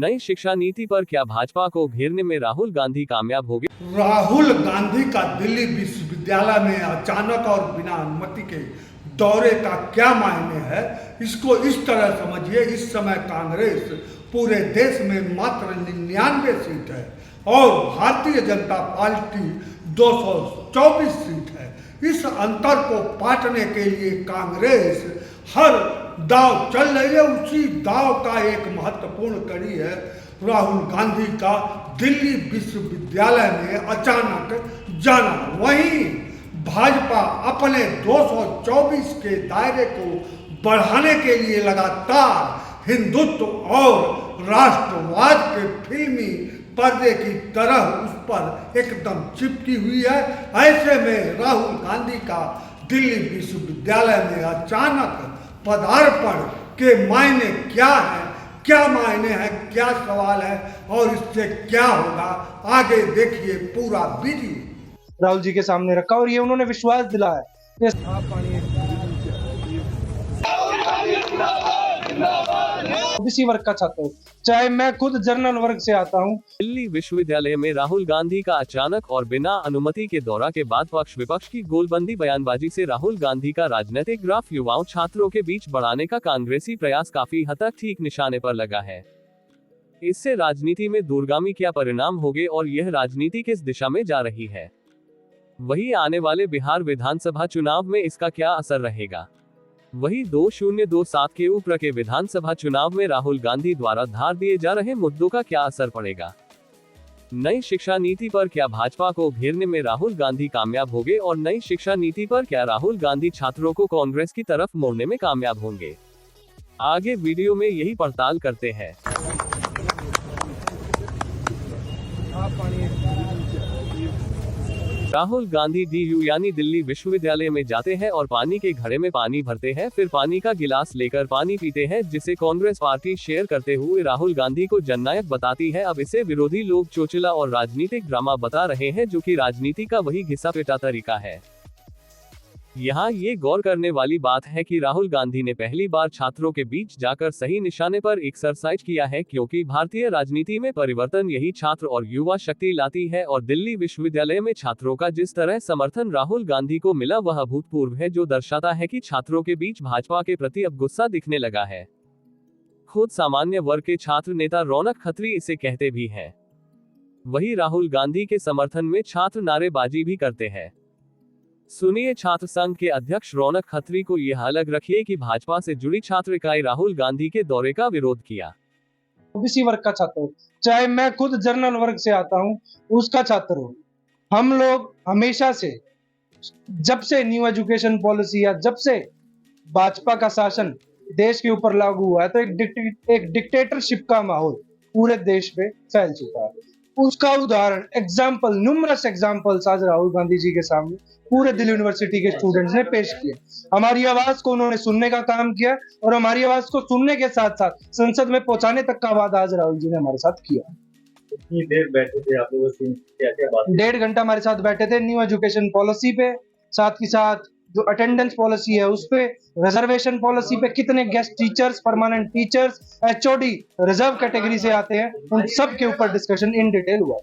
नई शिक्षा नीति पर क्या भाजपा को घेरने में राहुल गांधी कामयाब हो गए? राहुल गांधी का दिल्ली विश्वविद्यालय में अचानक और बिना अनुमति के दौरे का क्या मायने है, इसको इस तरह समझिए। इस समय कांग्रेस पूरे देश में मात्र 99 सीट है और भारतीय जनता पार्टी 224 सीट है। इस अंतर को पाटने के लिए कांग्रेस हर दाव चल रही है। उसी दाव का एक महत्वपूर्ण कड़ी है राहुल गांधी का दिल्ली विश्वविद्यालय में अचानक जाना। वहीं भाजपा अपने 224 के दायरे को बढ़ाने के लिए लगातार हिंदुत्व और राष्ट्रवाद के फिल्मी पर्दे की तरह उस पर एकदम चिपकी हुई है। ऐसे में राहुल गांधी का दिल्ली विश्वविद्यालय में अचानक पदार्पण के मायने क्या है, क्या मायने हैं, क्या सवाल है और इससे क्या होगा, आगे देखिए पूरा वीडियो। राहुल जी के सामने रखा और ये उन्होंने विश्वास दिलाया। ओबीसी वर्ग का छात्र हूँ, चाहे मैं खुद जनरल वर्ग से आता हूँ। दिल्ली विश्वविद्यालय में राहुल गांधी का अचानक और बिना अनुमति के दौरा के बाद पक्ष विपक्ष की गोलबंदी बयानबाजी से राहुल गांधी का राजनीतिक ग्राफ युवाओं छात्रों के बीच बढ़ाने का कांग्रेसी प्रयास काफी हद तक ठीक निशाने पर लगा है। इससे राजनीति में दूरगामी क्या परिणाम होंगे और यह राजनीति किस दिशा में जा रही है, वही आने वाले बिहार विधानसभा चुनाव में इसका क्या असर रहेगा, वही 2027 के ऊपर के विधानसभा चुनाव में राहुल गांधी द्वारा धार दिए जा रहे मुद्दों का क्या असर पड़ेगा। नई शिक्षा नीति पर क्या भाजपा को घेरने में राहुल गांधी कामयाब होंगे और नई शिक्षा नीति पर क्या राहुल गांधी छात्रों को कांग्रेस की तरफ मोड़ने में कामयाब होंगे, आगे वीडियो में यही पड़ताल करते हैं। राहुल गांधी डीयू यानी दिल्ली विश्वविद्यालय में जाते हैं और पानी के घड़े में पानी भरते हैं, फिर पानी का गिलास लेकर पानी पीते हैं, जिसे कांग्रेस पार्टी शेयर करते हुए राहुल गांधी को जननायक बताती है। अब इसे विरोधी लोग चोचला और राजनीतिक ड्रामा बता रहे हैं, जो कि राजनीति का वही घिसा पिटा तरीका है। यहाँ ये गौर करने वाली बात है कि राहुल गांधी ने पहली बार छात्रों के बीच जाकर सही निशाने पर एक्सरसाइज किया है, क्योंकि भारतीय राजनीति में परिवर्तन यही छात्र और युवा शक्ति लाती है और दिल्ली विश्वविद्यालय में छात्रों का जिस तरह समर्थन राहुल गांधी को मिला वह अभूतपूर्व है, जो दर्शाता है कि छात्रों के बीच भाजपा के प्रति अब गुस्सा दिखने लगा है। खुद सामान्य वर्ग के छात्र नेता रौनक खत्री इसे कहते भी हैं। वही राहुल गांधी के समर्थन में छात्र नारेबाजी भी करते हैं। सुनिए छात्र संघ के अध्यक्ष रौनक खत्री को यह अलग रखिए कि भाजपा से जुड़ी छात्र इकाई राहुल गांधी के दौरे का विरोध किया। ओबीसी वर्ग का छात्र हूँ, चाहे मैं खुद जनरल वर्ग से आता हूँ, उसका छात्र हूँ। हम लोग हमेशा से, जब से न्यू एजुकेशन पॉलिसी या जब से भाजपा का शासन देश के ऊपर लागू हुआ है, तो एक डिक्टेटरशिप का माहौल पूरे देश पे फैल चुका है। उसका उदाहरण एग्जाम्पल, न्यूमरस एग्जाम्पल्स आज राहुल गांधी जी के सामने पूरे दिल्ली यूनिवर्सिटी के स्टूडेंट्स ने पेश किए। हमारी आवाज को उन्होंने सुनने का काम किया और हमारी आवाज को सुनने के साथ साथ संसद में पहुंचाने तक का वादा आज राहुल जी ने हमारे साथ किया। कितनी देर बैठे थे आप लोग, क्या बात? 1.5 घंटा हमारे साथ बैठे थे न्यू एजुकेशन पॉलिसी पे, साथ ही साथ जो अटेंडेंस पॉलिसी है उस पे, रिजर्वेशन पॉलिसी पे, कितने guest teachers, permanent teachers, HOD reserve category से आते हैं, उन सब के ऊपर डिस्कशन इन डिटेल हुआ।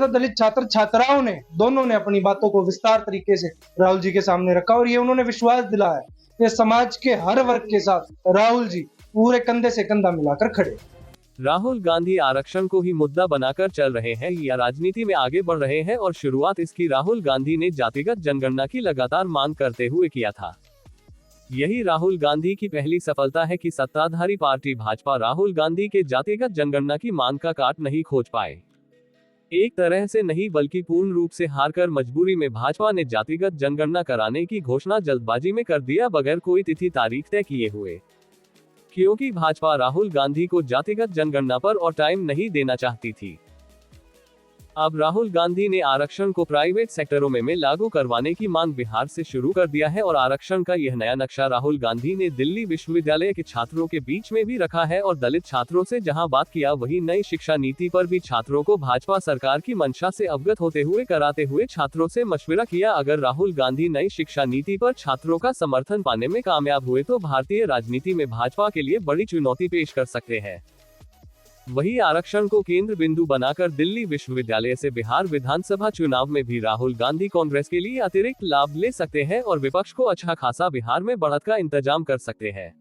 दलित छात्र छात्राओं ने दोनों ने अपनी बातों को विस्तार तरीके से राहुल जी के सामने रखा और ये उन्होंने विश्वास दिलाया कि समाज के हर वर्ग के साथ राहुल जी पूरे कंधे से कंधा मिलाकर खड़े। राहुल गांधी आरक्षण को ही मुद्दा बनाकर चल रहे हैं या राजनीति में आगे बढ़ रहे हैं, और शुरुआत इसकी राहुल गांधी ने जातिगत जनगणना की लगातार मांग करते हुए किया था। यही राहुल गांधी की पहली सफलता है कि सत्ताधारी पार्टी भाजपा राहुल गांधी के जातिगत जनगणना की मांग का काट नहीं खोज पाए। एक तरह से नहीं बल्कि पूर्ण रूप से हारकर मजबूरी में भाजपा ने जातिगत जनगणना कराने की घोषणा जल्दबाजी में कर दिया, बगैर कोई तिथि तारीख तय किए हुए, क्योंकि भाजपा राहुल गांधी को जातिगत जनगणना पर और टाइम नहीं देना चाहती थी। अब राहुल गांधी ने आरक्षण को प्राइवेट सेक्टरों में लागू करवाने की मांग बिहार से शुरू कर दिया है और आरक्षण का यह नया नक्शा राहुल गांधी ने दिल्ली विश्वविद्यालय के छात्रों के बीच में भी रखा है और दलित छात्रों से जहां बात किया वहीं नई शिक्षा नीति पर भी छात्रों को भाजपा सरकार की मंशा से अवगत होते हुए कराते हुए छात्रों से मशविरा किया। अगर राहुल गांधी नई शिक्षा नीति पर छात्रों का समर्थन पाने में कामयाब हुए तो भारतीय राजनीति में भाजपा के लिए बड़ी चुनौती पेश कर सकते हैं। वही आरक्षण को केंद्र बिंदु बनाकर दिल्ली विश्वविद्यालय से बिहार विधानसभा चुनाव में भी राहुल गांधी कांग्रेस के लिए अतिरिक्त लाभ ले सकते हैं और विपक्ष को अच्छा खासा बिहार में बढ़त का इंतजाम कर सकते हैं।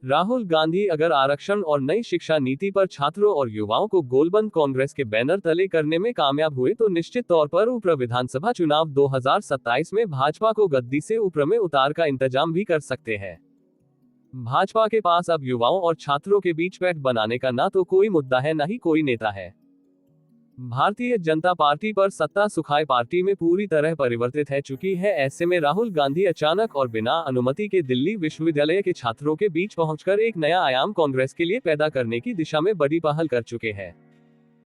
राहुल गांधी अगर आरक्षण और नई शिक्षा नीति पर छात्रों और युवाओं को गोलबंद कांग्रेस के बैनर तले करने में कामयाब हुए तो निश्चित तौर पर ऊपर विधानसभा चुनाव 2027 में भाजपा को गद्दी से ऊपर में उतार का इंतजाम भी कर सकते हैं। भाजपा के पास अब युवाओं और छात्रों के बीच पैठ बनाने का ना तो कोई मुद्दा है ना ही कोई नेता है। भारतीय जनता पार्टी पर सत्ता सुखाए पार्टी में पूरी तरह परिवर्तित है चुकी है। ऐसे में राहुल गांधी अचानक और बिना अनुमति के दिल्ली विश्वविद्यालय के छात्रों के बीच पहुंचकर एक नया आयाम कांग्रेस के लिए पैदा करने की दिशा में बड़ी पहल कर चुके हैं।